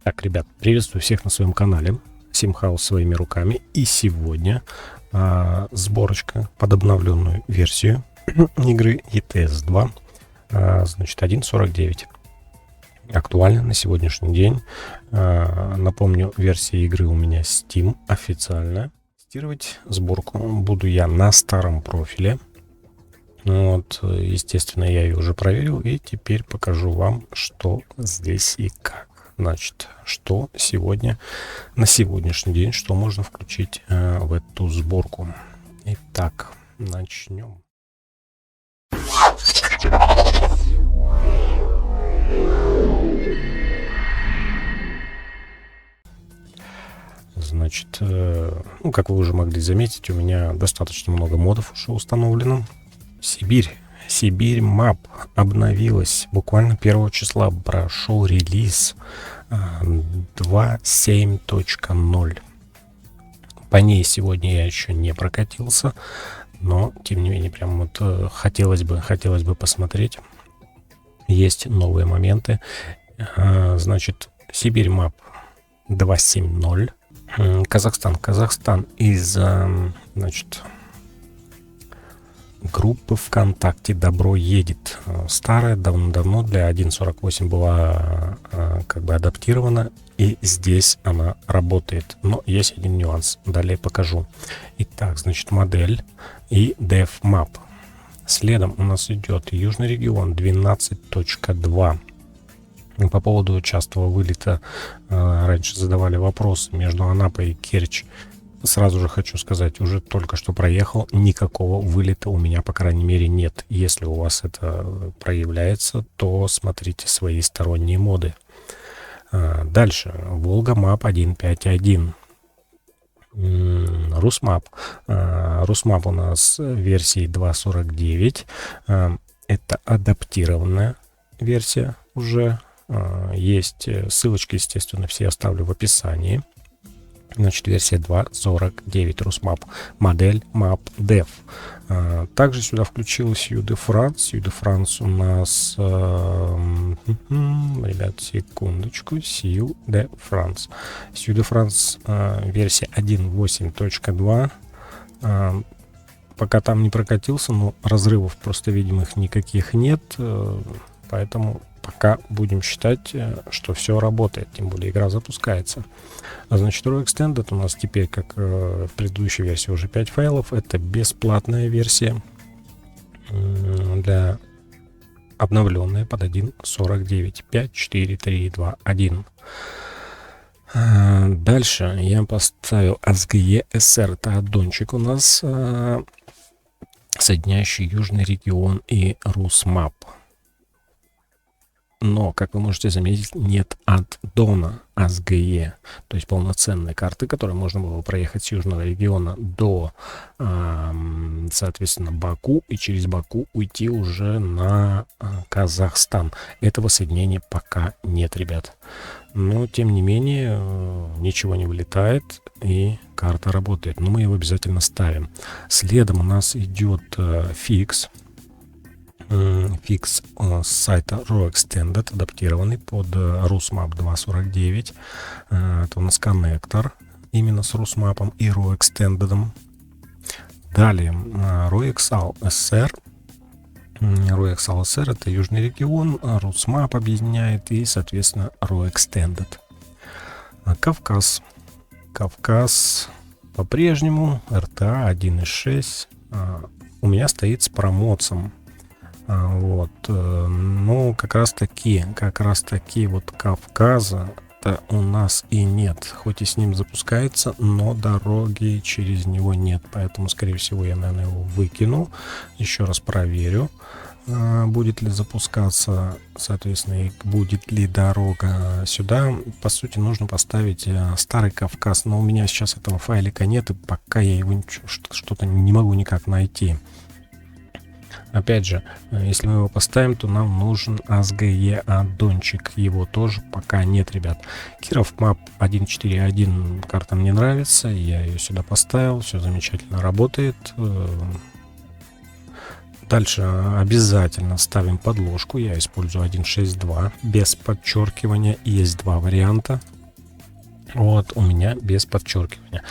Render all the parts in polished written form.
Так, ребят, приветствую всех на своем канале Simhouse своими руками. И сегодня сборочка под обновленную версию игры ETS 2, значит 1.49. Актуально на сегодняшний день. Напомню, версия игры у меня Steam официальная. Тестировать сборку буду я на старом профиле. Вот, естественно, я ее уже проверил, и теперь покажу вам, что здесь и как. Значит, что сегодня, на сегодняшний день, что можно включить в эту сборку. Итак, начнем. Значит, ну, как вы уже могли заметить, у меня достаточно много модов уже установлено. Сибирь Map обновилась буквально 1 числа, прошел релиз 2.7.0. По ней сегодня я еще не прокатился, но тем не менее прям вот хотелось бы посмотреть. Есть новые моменты. Значит, Сибирь Map 2.7.0. Казахстан из, значит, группы ВКонтакте «Добро едет». Старая, давно-давно для 1.48 была как бы адаптирована, и здесь она работает. Но есть один нюанс, далее покажу. Итак, значит, модель и DevMap. Следом у нас идет Южный регион 12.2. По поводу частого вылета раньше задавали вопрос между Анапой и Керчь. Сразу же хочу сказать, уже только что проехал, никакого вылета у меня, по крайней мере, нет. Если у вас это проявляется, то смотрите свои сторонние моды. Дальше. Волга Map 1.5.1. Русмап. Русмап у нас версии 2.49. Это адаптированная версия уже. Есть ссылочки, естественно, все оставлю в описании. Значит, версия 2.49 Русмап. Модель Map Dev. Также сюда включилась Юде Франс. Юде Франс у нас... ребят, секундочку. Юде Франс. Юде Франс версия 1.8.2. Пока там не прокатился, но разрывов просто видимых никаких нет. Поэтому пока будем считать, что все работает. Тем более игра запускается. Значит, Raw Extended у нас теперь, как в предыдущей версии, уже 5 файлов. Это бесплатная версия для обновленная под 1.49. 5, 4, 3, 2, 1. Дальше я поставил ASGE SR. Это аддончик у нас, соединяющий Южный регион и Русмап. Но, как вы можете заметить, нет аддона ASGE, то есть полноценной карты, которой можно было проехать с Южного региона до, соответственно, Баку, и через Баку уйти уже на Казахстан. Этого соединения пока нет, ребят. Но, тем не менее, ничего не вылетает, и карта работает. Но мы его обязательно ставим. Следом у нас идет фикс. Фикс с сайта Raw Extended, адаптированный под Русмап 2.49. Это у нас коннектор именно с Русмапом и Raw Extended. Далее ROXAL SR. ROXAL SR это Южный регион, Русмап объединяет и, соответственно, Raw Extended. Кавказ. Кавказ по-прежнему RTA 1.6. У меня стоит с промоцем. Вот, ну, как раз таки вот Кавказа-то у нас и нет. Хоть и с ним запускается, но дороги через него нет. Поэтому, скорее всего, я, наверное, его выкину. Еще раз проверю, будет ли запускаться, соответственно, и будет ли дорога сюда. По сути, нужно поставить старый Кавказ. Но у меня сейчас этого файлика нет, и пока я его что-то не могу никак найти. Опять же, если мы его поставим, то нам нужен ASGE аддончик. Его тоже пока нет, ребят. Киров Map 1.4.1 карта мне нравится. Я ее сюда поставил. Все замечательно работает. Дальше обязательно ставим подложку. Я использую 1.6.2 без подчеркивания. Есть два варианта. Вот, у меня без подчеркивания.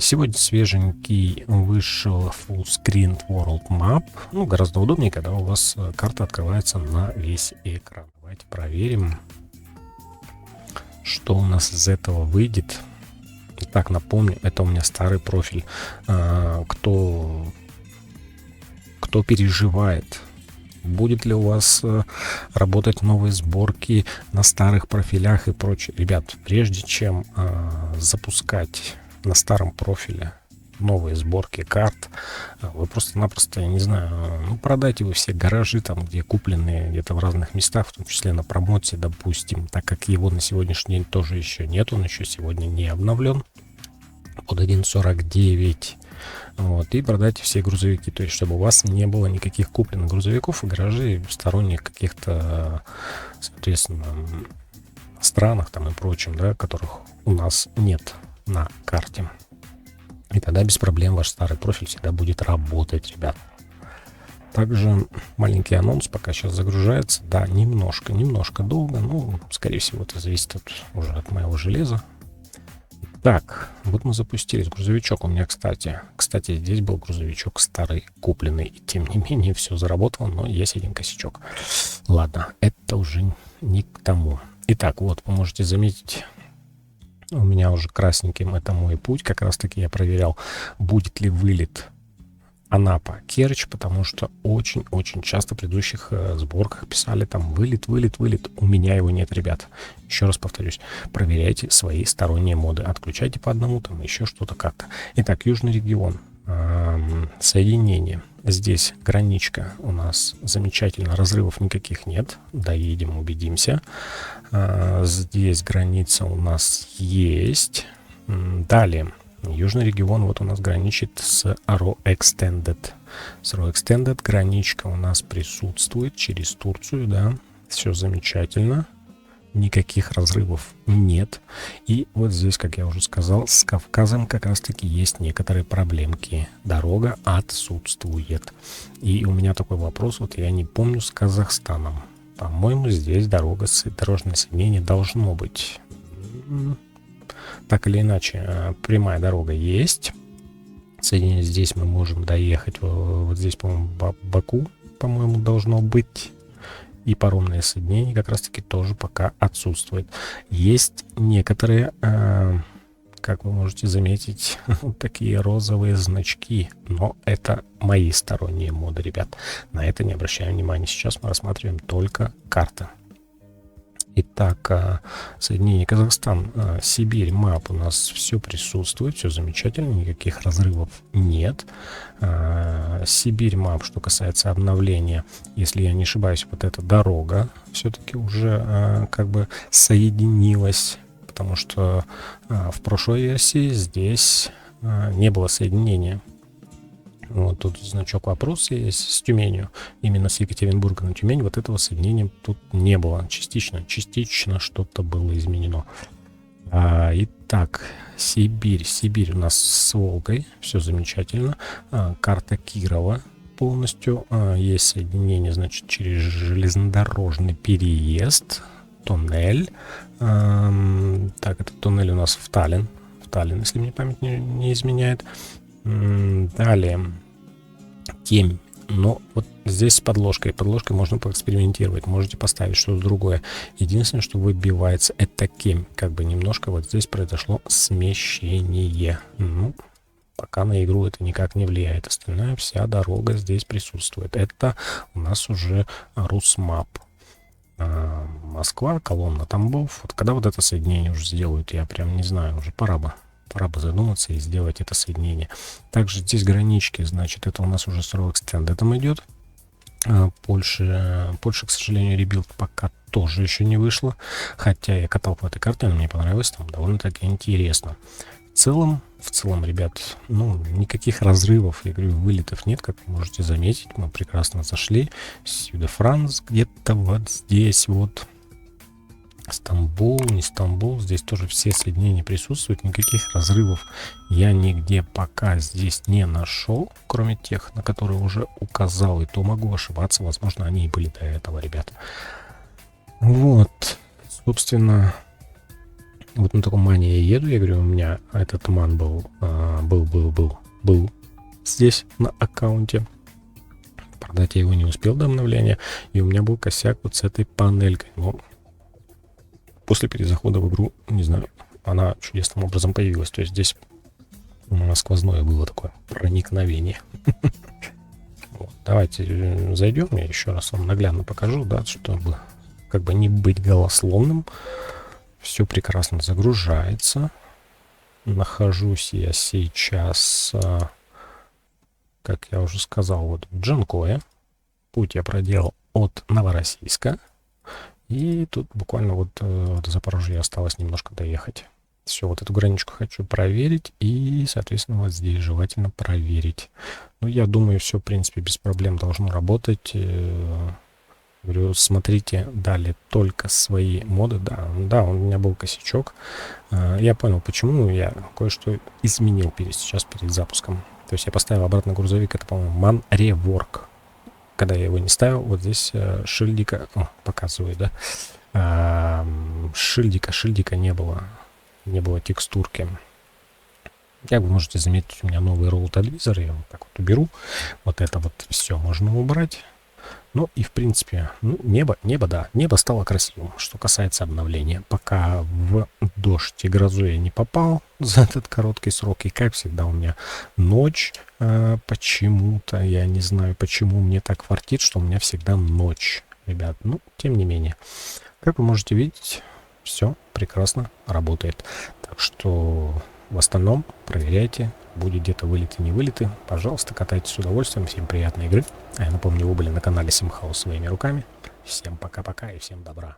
Сегодня свеженький вышел Full Screen World Map. Ну, гораздо удобнее, когда у вас карта открывается на весь экран. Давайте проверим, что у нас из этого выйдет. Итак, напомню, это у меня старый профиль. Кто переживает, будет ли у вас работать новые сборки на старых профилях и прочее. Ребят, прежде чем запускать на старом профиле новые сборки карт, вы просто-напросто, я не знаю, продайте вы все гаражи там, где купленные где-то в разных местах, в том числе на промоте, допустим, так как его на сегодняшний день тоже еще нет, он еще сегодня не обновлен под 1.49. Вот, и продайте все грузовики, то есть чтобы у вас не было никаких купленных грузовиков и гаражей в сторонних каких-то, соответственно, странах там и прочем, да, которых у нас нет на карте. И тогда без проблем ваш старый профиль всегда будет работать, ребят. Также маленький анонс, пока сейчас загружается. Да, немножко долго. Ну, скорее всего, это зависит уже от моего железа. Так, вот мы запустились. Грузовичок у меня, кстати, здесь был грузовичок старый, купленный. И тем не менее, все заработало, но есть один косячок. Ладно, это уже не к тому. Итак, вот, вы можете заметить, у меня уже красненьким это мой путь. Как раз таки я проверял, будет ли вылет Анапа, Керчь, потому что очень часто в предыдущих сборках писали там вылет. У меня его нет, ребят. Еще раз повторюсь, проверяйте свои сторонние моды. Отключайте по одному, там еще что-то как-то. Итак, южный регион. Соединение. Здесь граничка у нас замечательно, разрывов никаких нет. Доедем, убедимся. Здесь граница у нас есть. Далее. Южный регион вот у нас граничит с RO Extended. С RO Extended граничка у нас присутствует через Турцию, да. Все замечательно. Никаких разрывов нет. И вот здесь, как я уже сказал, с Кавказом как раз-таки есть некоторые проблемки. Дорога отсутствует. И у меня такой вопрос, вот я не помню с Казахстаном. По-моему, здесь дорожное соединение должно быть. Так или иначе, прямая дорога есть. Соединение здесь мы можем доехать. Вот здесь, по-моему, Баку, по-моему, должно быть. И паромное соединение как раз-таки тоже пока отсутствует. Есть некоторые, как вы можете заметить, такие розовые значки. Но это мои сторонние моды, ребят. На это не обращаем внимания. Сейчас мы рассматриваем только карты. Итак, соединение Казахстан, Сибирь, мап у нас все присутствует, все замечательно, никаких разрывов нет. Сибирь, мап, что касается обновления, если я не ошибаюсь, вот эта дорога все-таки уже как бы соединилась, потому что в прошлой версии здесь не было соединения. Вот тут значок вопроса есть с Тюменью. Именно с Екатеринбурга на Тюмень вот этого соединения тут не было. Частично что-то было изменено. Итак, Сибирь у нас с Волгой. Все замечательно. Карта Кирова полностью. Есть соединение, значит, через железнодорожный переезд. Туннель. Так, этот туннель у нас в Таллин. Если мне память не изменяет. Далее Кемь. Но вот здесь с подложкой. Подложкой можно поэкспериментировать. Можете поставить что-то другое. Единственное, что выбивается, это Кемь. Как бы немножко вот здесь произошло смещение. Ну, пока на игру это никак не влияет. Остальная вся дорога здесь присутствует. Это у нас уже Русмап. Москва, колонна Тамбов. Вот когда вот это соединение уже сделают, я прям не знаю, уже пора бы задуматься и сделать это соединение. Также здесь гранички, значит, это у нас уже с RO Extended идет. Польша, к сожалению, ребилд пока тоже еще не вышло. Хотя я катал по этой карте, она мне понравилась, там довольно-таки интересно. В целом, ребят, никаких разрывов, я говорю, вылетов нет, как вы можете заметить. Мы прекрасно зашли. Сюда-Франц где-то вот здесь вот. Стамбул, не Стамбул, здесь тоже все соединения присутствуют, никаких разрывов я нигде пока здесь не нашел, кроме тех, на которые уже указал, и то могу ошибаться, возможно, они и были до этого, ребят. Вот, собственно, Вот на таком мане я еду, я говорю, у меня этот ман был здесь на аккаунте. Продать я его не успел до обновления, и у меня был косяк вот с этой панелькой. Но после перезахода в игру, не знаю, она чудесным образом появилась. То есть здесь сквозное было такое проникновение. Вот. Давайте зайдем, я еще раз вам наглядно покажу, да, чтобы как бы не быть голословным. Все прекрасно загружается. Нахожусь я сейчас, как я уже сказал, вот в Джанкое. Путь я проделал от Новороссийска. И тут буквально вот до Запорожья осталось немножко доехать. Все, вот эту граничку хочу проверить. И, соответственно, вот здесь желательно проверить. Ну, я думаю, все, в принципе, без проблем должно работать. Говорю, смотрите, дали только свои моды. Да, у меня был косячок. Я понял, почему. Я кое-что изменил сейчас перед запуском. То есть я поставил обратно грузовик. Это, по-моему, Man Rework. Когда я его не ставил, вот здесь шильдика... показываю, да? Шильдика не было. Не было текстурки. Как вы можете заметить, у меня новый роут-адвизор. Я вот так вот уберу. Вот это вот все можно убрать. Ну и в принципе, ну, небо стало красивым. Что касается обновления, пока в дождь и грозу я не попал за этот короткий срок. И как всегда у меня ночь почему-то, я не знаю почему мне так фартит, что у меня всегда ночь, ребят. Ну, тем не менее, как вы можете видеть, все прекрасно работает. Так что в остальном проверяйте. Будет где-то вылеты, не вылеты. Пожалуйста, катайтесь с удовольствием. Всем приятной игры. А я напомню, вы были на канале Simhouse своими руками. Всем пока-пока и всем добра.